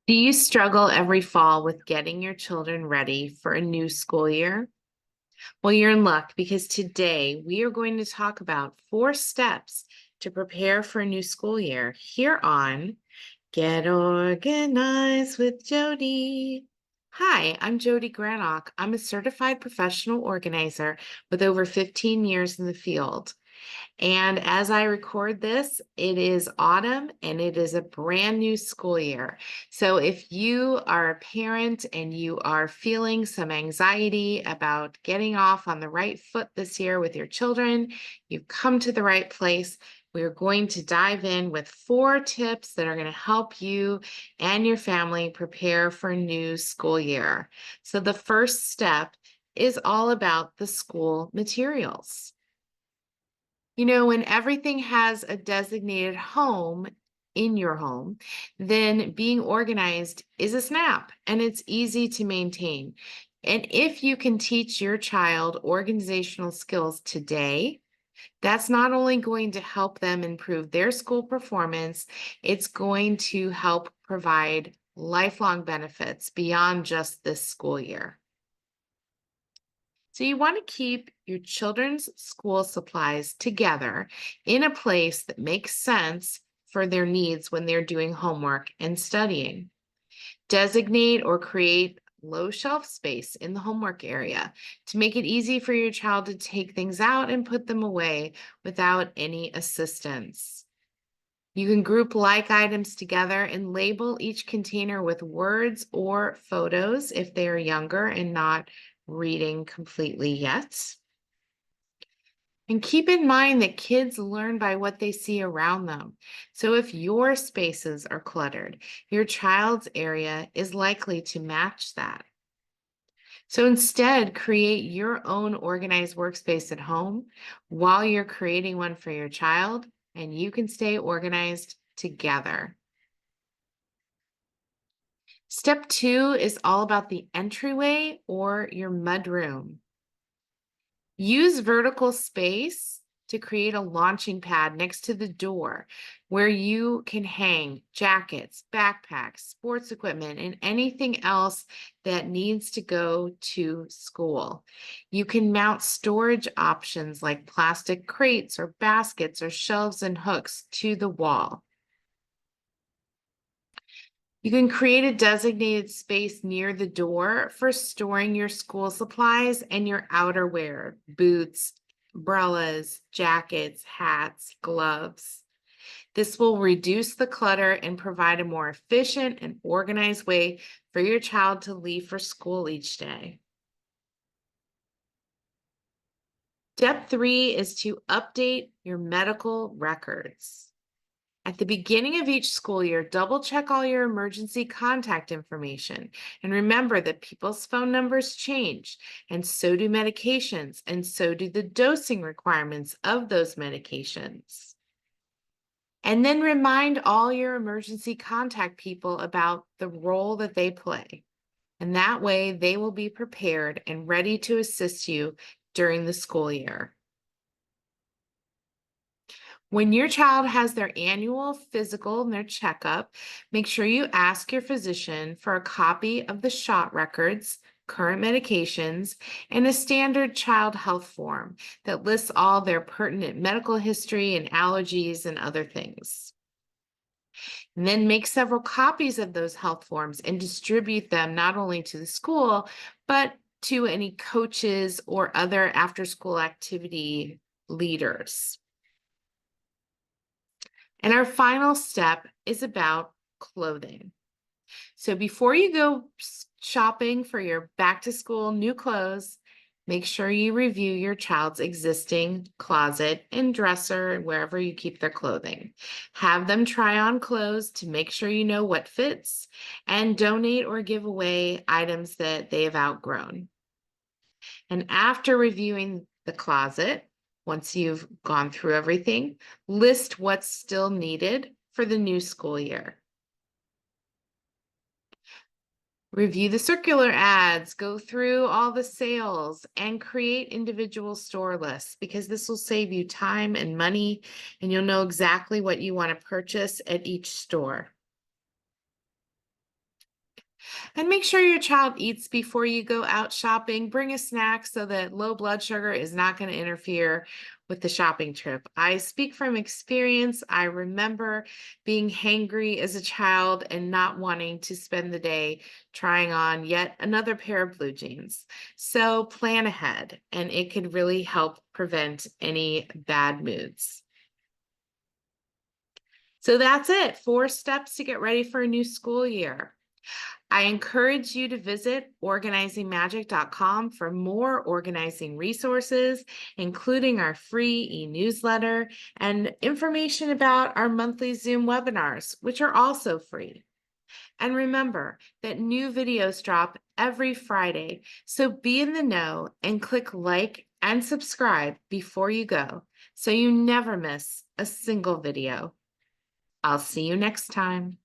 Do you struggle every fall with getting your children ready for a new school year? Well, you're in luck because today we are going to talk about 4 steps to prepare for a new school year here on Get Organized with Jodi. Hi, I'm Jodi Granok. I'm a certified professional organizer with over 15 years in the field. And as I record this, it is autumn and it is a brand new school year. So if you are a parent and you are feeling some anxiety about getting off on the right foot this year with your children, you've come to the right place. We're going to dive in with 4 tips that are going to help you and your family prepare for a new school year. So the first step is all about the school materials. When everything has a designated home in your home, then being organized is a snap and it's easy to maintain. And if you can teach your child organizational skills today, that's not only going to help them improve their school performance, it's going to help provide lifelong benefits beyond just this school year. So you want to keep your children's school supplies together in a place that makes sense for their needs when they're doing homework and studying. Designate or create low shelf space in the homework area to make it easy for your child to take things out and put them away without any assistance. You can group like items together and label each container with words or photos if they are younger and not reading completely yet. And keep in mind that kids learn by what they see around them. So if your spaces are cluttered, your child's area is likely to match that. So instead, create your own organized workspace at home while you're creating one for your child, and you can stay organized together. Step 2 is all about the entryway or your mudroom. Use vertical space to create a launching pad next to the door where you can hang jackets, backpacks, sports equipment, and anything else that needs to go to school. You can mount storage options like plastic crates or baskets or shelves and hooks to the wall. You can create a designated space near the door for storing your school supplies and your outerwear, boots, umbrellas, jackets, hats, gloves. This will reduce the clutter and provide a more efficient and organized way for your child to leave for school each day. Step 3 is to update your medical records. At the beginning of each school year, double check all your emergency contact information. And remember that people's phone numbers change, and so do medications, and so do the dosing requirements of those medications. And then remind all your emergency contact people about the role that they play. And that way they will be prepared and ready to assist you during the school year. When your child has their annual physical and their checkup, make sure you ask your physician for a copy of the shot records, current medications, and a standard child health form that lists all their pertinent medical history and allergies and other things. And then make several copies of those health forms and distribute them not only to the school, but to any coaches or other after-school activity leaders. And our final step is about clothing. So before you go shopping for your back to school new clothes, make sure you review your child's existing closet and dresser, wherever you keep their clothing. Have them try on clothes to make sure you know what fits, and donate or give away items that they have outgrown. And after reviewing the closet, once you've gone through everything, list what's still needed for the new school year. Review the circular ads, go through all the sales, and create individual store lists because this will save you time and money, and you'll know exactly what you want to purchase at each store. And make sure your child eats before you go out shopping. Bring a snack so that low blood sugar is not going to interfere with the shopping trip. I speak from experience. I remember being hangry as a child and not wanting to spend the day trying on yet another pair of blue jeans. So plan ahead, and it could really help prevent any bad moods. So that's it, 4 steps to get ready for a new school year. I encourage you to visit organizingmagic.com for more organizing resources, including our free e-newsletter and information about our monthly Zoom webinars, which are also free. And remember that new videos drop every Friday, so be in the know and click like and subscribe before you go so you never miss a single video. I'll see you next time.